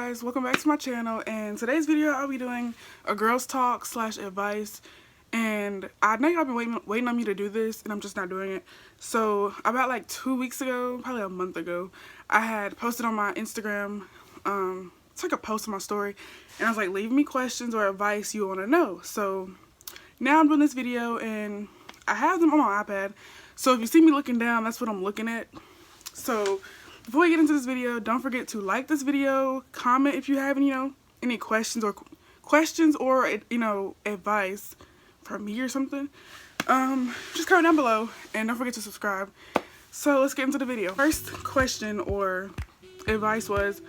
guys, welcome back to my channel. And today's video I'll be doing a girls talk / advice, and I know y'all been waiting on me to do this and I'm just not doing it. So about like 2 weeks ago, probably a month ago, I had posted on my Instagram, it's like a post on my story, and I was like, leave me questions or advice you want to know. So now I'm doing this video and I have them on my iPad, so if you see me looking down, that's what I'm looking at. So before we get into this video, don't forget to like this video, comment if you have any questions or advice from me or something. Just comment down below and don't forget to subscribe. So let's get into the video. First question or advice was,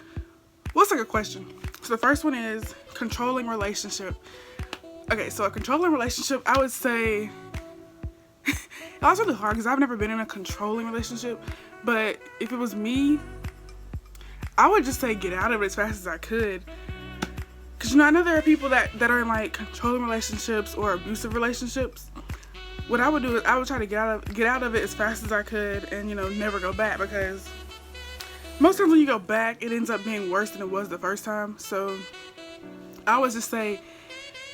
well, it's like a question. So the first one is controlling relationship. Okay, so a controlling relationship, I would say, that's really hard because I've never been in a controlling relationship. But if it was me, I would just say get out of it as fast as I could. Because, I know there are people that are in, like, controlling relationships or abusive relationships. What I would do is I would try to get out of it as fast as I could and, never go back. Because most times when you go back, it ends up being worse than it was the first time. So I always just say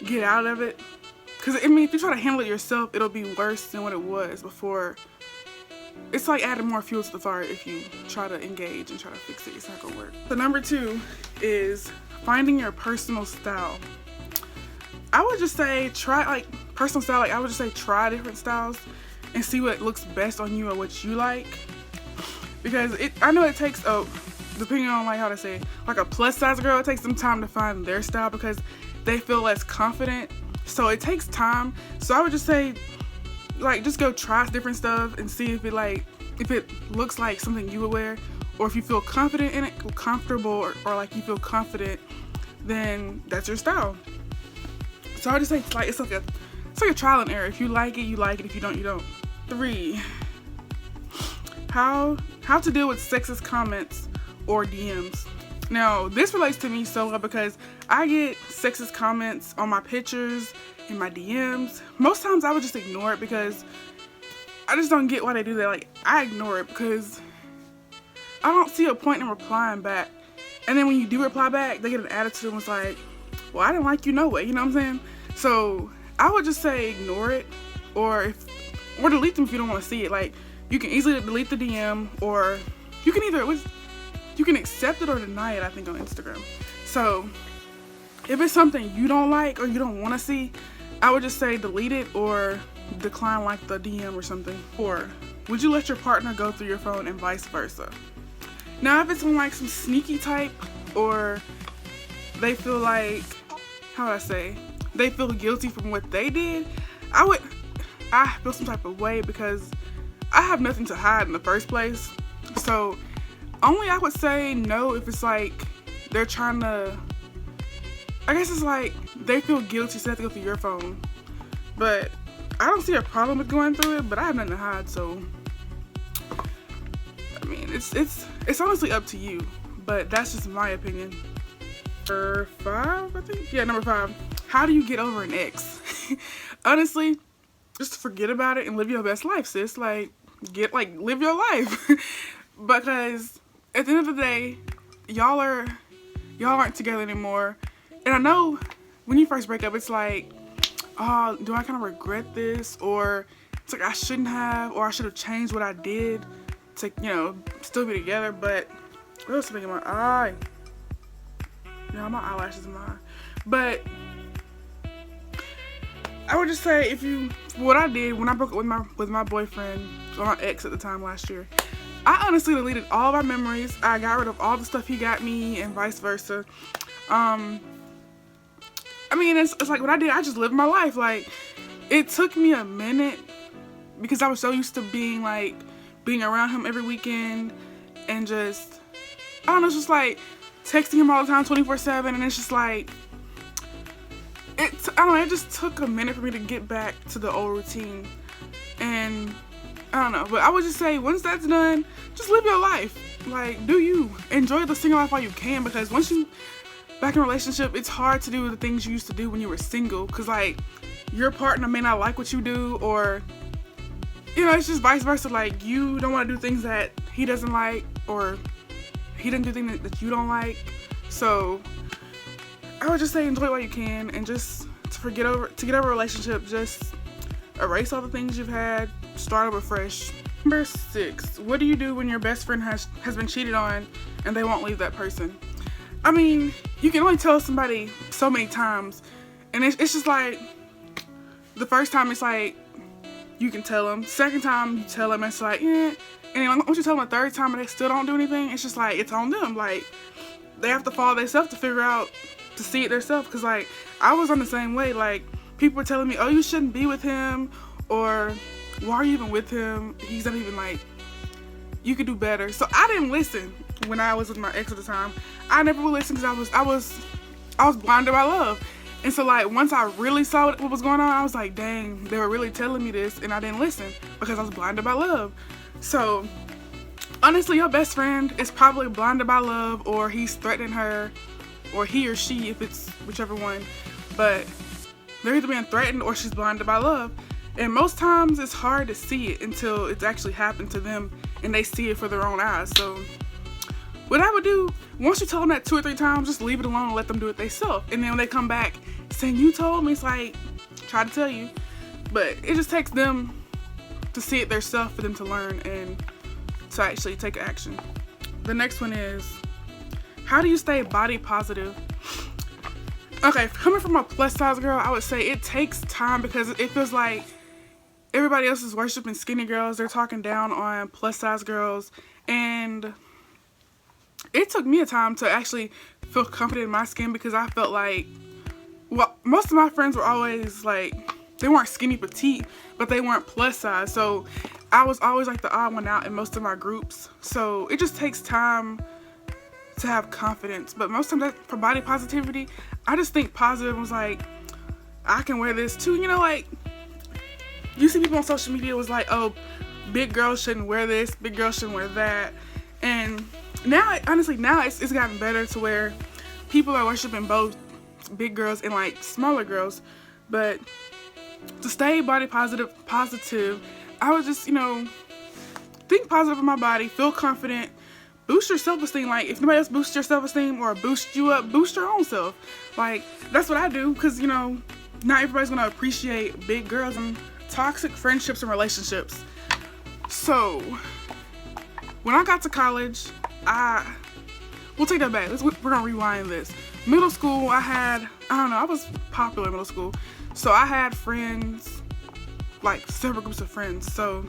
get out of it. Because, if you try to handle it yourself, it'll be worse than what it was before. It's like adding more fuel to the fire if you try to engage and try to fix it. It's not gonna work. So number 2 is finding your personal style. I would just say try personal style. I would just say try different styles and see what looks best on you or what you like. Because I know it takes depending on how to say, like a plus size girl, it takes them time to find their style because they feel less confident. So it takes time. So I would just say, just go try different stuff and see if it looks like something you would wear, or if you feel confident in it, comfortable, or like you feel confident, then that's your style. So I would just say it's like a trial and error. If you like it, you like it. If you don't, you don't. 3, how to deal with sexist comments or DMs. Now this relates to me so well because I get sexist comments on my pictures, in my DMs. Most times I would just ignore it because I just don't get why they do that. I ignore it because I don't see a point in replying back. And then when you do reply back, they get an attitude and it's like, well, I didn't like you no way, you know what I'm saying? So I would just say ignore it, or delete them if you don't want to see it. You can easily delete the DM, or you can accept it or deny it, I think, on Instagram. So if it's something you don't like or you don't want to see, I would just say delete it or decline the DM or something. Or would you let your partner go through your phone and vice versa? Now if it's on some sneaky type, or they feel they feel guilty from what they did, I feel some type of way because I have nothing to hide in the first place. So only I would say no if it's they're trying to, I guess it's they feel guilty, so they have to go through your phone. But I don't see a problem with going through it, but I have nothing to hide, so I mean, it's honestly up to you, but that's just my opinion. Number 5, I think? Yeah, number 5. How do you get over an ex? Honestly, just forget about it and live your best life, sis. Live your life. Because at the end of the day, y'all aren't together anymore. And I know when you first break up, it's oh, do I kind of regret this? Or it's I shouldn't have, or I should have changed what I did to, still be together. But what else something in my eye? No, my eyelashes in my eye. But I would just say what I did when I broke up with my boyfriend, or my ex at the time last year, I honestly deleted all of our memories. I got rid of all the stuff he got me and vice versa. I mean, it's what I did. I just lived my life. It took me a minute because I was so used to being around him every weekend and just, I don't know, it's just texting him all the time 24/7, and it's just I don't know, it just took a minute for me to get back to the old routine. And I don't know, but I would just say once that's done, just live your life. Do you. Enjoy the single life while you can, because once you back in a relationship, it's hard to do the things you used to do when you were single, because your partner may not like what you do, or it's just vice versa. You don't want to do things that he doesn't like, or he doesn't do things that you don't like. So I would just say enjoy it while you can, and just to get over a relationship, just erase all the things you've had, start over fresh. Number 6, what do you do when your best friend has been cheated on and they won't leave that person? I mean, you can only tell somebody so many times, and it's just like, the first time it's like, you can tell them. Second time you tell them, it's like, eh. And then once you tell them a third time and they still don't do anything, it's just like, it's on them. Like, they have to follow themselves to figure out, to see it themselves. Because, like, I was on the same way. Like, people were telling me, oh, you shouldn't be with him, or why are you even with him? He's not even, like, you could do better. So I didn't listen when I was with my ex at the time. I never would listen because I was blinded by love. And so, like, once I really saw what was going on, I was like, dang, they were really telling me this, and I didn't listen because I was blinded by love. So, honestly, your best friend is probably blinded by love, or he's threatening her, or he or she, if it's whichever one. But they're either being threatened or she's blinded by love. And most times, it's hard to see it until it's actually happened to them, and they see it for their own eyes. So, what I would do, once you tell them that 2 or 3 times, just leave it alone and let them do it themselves. And then when they come back saying, you told me, it's like, try to tell you. But it just takes them to see it themselves for them to learn and to actually take action. The next one is, how do you stay body positive? Okay, coming from a plus size girl, I would say it takes time, because it feels like everybody else is worshiping skinny girls. They're talking down on plus size girls, and it took me a time to actually feel confident in my skin, because I felt like, well, most of my friends were always like, they weren't skinny petite, but they weren't plus size. So I was always like the odd one out in most of my groups. So it just takes time to have confidence. But most of that, for body positivity, I just think positive was like, I can wear this too. You know, like, you see people on social media was like, oh, big girls shouldn't wear this, big girls shouldn't wear that. And now, honestly, now it's gotten better to where people are worshiping both big girls and like smaller girls. But to stay body positive, I would just, you know, think positive of my body, feel confident, boost your self-esteem. Like, if nobody else boosts your self-esteem or boost you up, boost your own self. Like, that's what I do, because, you know, not everybody's gonna appreciate big girls and toxic friendships and relationships. So when I got to college, we'll take that back. We're gonna rewind this. Middle school, I was popular in middle school. So I had friends, like several groups of friends. So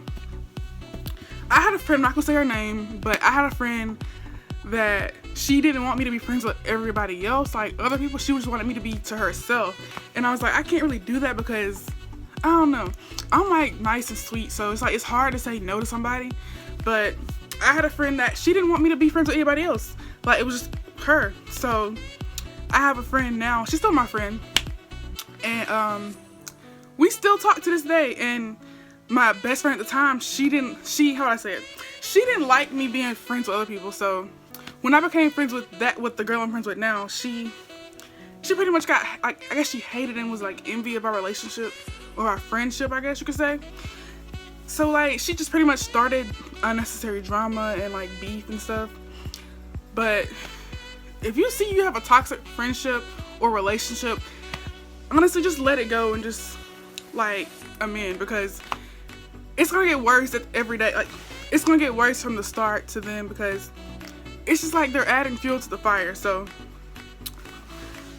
I had a friend, I'm not gonna say her name, but I had a friend that she didn't want me to be friends with everybody else, like other people. She just wanted me to be to herself. And I was like, I can't really do that, because I don't know, I'm like nice and sweet, so it's like, it's hard to say no to somebody. But I had a friend that she didn't want me to be friends with anybody else. Like, it was just her. So I have a friend now, she's still my friend, and we still talk to this day. And my best friend at the time, she didn't like me being friends with other people. So when I became friends with the girl I'm friends with now, she pretty much got, like, I guess she hated and was like envy of our relationship, or our friendship, I guess you could say. So, like, she just pretty much started unnecessary drama and like beef and stuff. But if you see you have a toxic friendship or relationship, honestly, just let it go and just like amend, because it's gonna get worse every day. Like, it's gonna get worse from the start to them, because it's just like they're adding fuel to the fire. So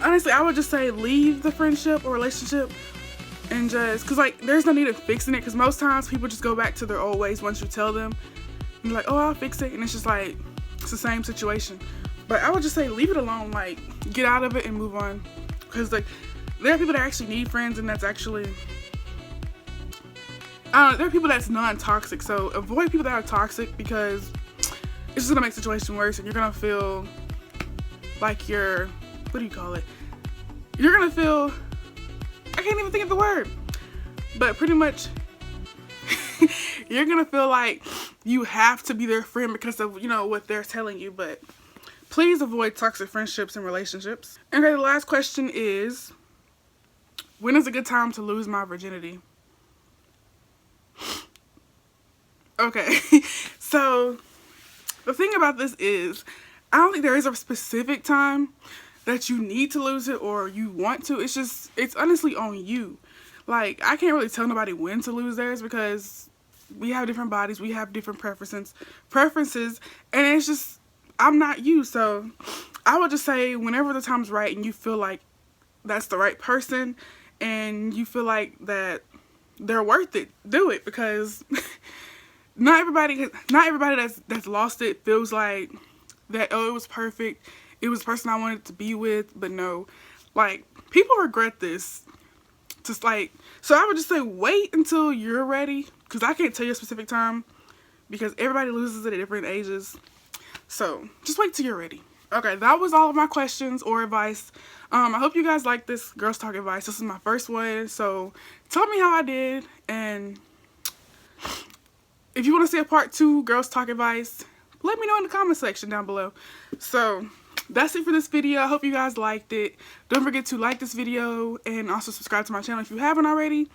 honestly, I would just say leave the friendship or relationship, and just, cause like there's no need of fixing it, because most times people just go back to their old ways once you tell them. And you're like, oh, I'll fix it, and it's just like, it's the same situation. But I would just say leave it alone, like get out of it and move on, because like there are people that actually need friends, and that's actually, there are people that's non-toxic. So avoid people that are toxic, because it's just gonna make the situation worse, and you're gonna feel like you're, what do you call it? You're gonna feel, I can't even think of the word, but pretty much you're gonna feel like you have to be their friend because of, you know, what they're telling you. But please avoid toxic friendships and relationships. Okay, the last question is, when is a good time to lose my virginity? Okay, so the thing about this is, I don't think there is a specific time that you need to lose it or you want to. It's honestly on you. Like, I can't really tell nobody when to lose theirs because we have different bodies, we have different preferences, and it's just, I'm not you. So I would just say whenever the time's right and you feel like that's the right person and you feel like that they're worth it, do it, because not everybody that's lost it feels like that, oh, it was perfect, it was the person I wanted to be with. But no, like, people regret this. Just like, so I would just say wait until you're ready, because I can't tell you a specific time because everybody loses it at different ages. So just wait till you're ready. Okay, that was all of my questions or advice. I hope you guys like this Girls Talk advice. This is my first one, so tell me how I did, and if you want to see a part 2 Girls Talk advice, let me know in the comment section down below. So that's it for this video. I hope you guys liked it. Don't forget to like this video and also subscribe to my channel if you haven't already.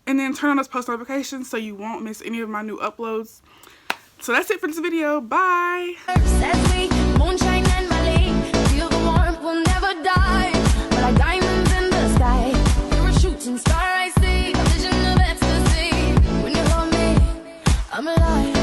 And then turn on those post notifications so you won't miss any of my new uploads. So that's it for this video. Bye!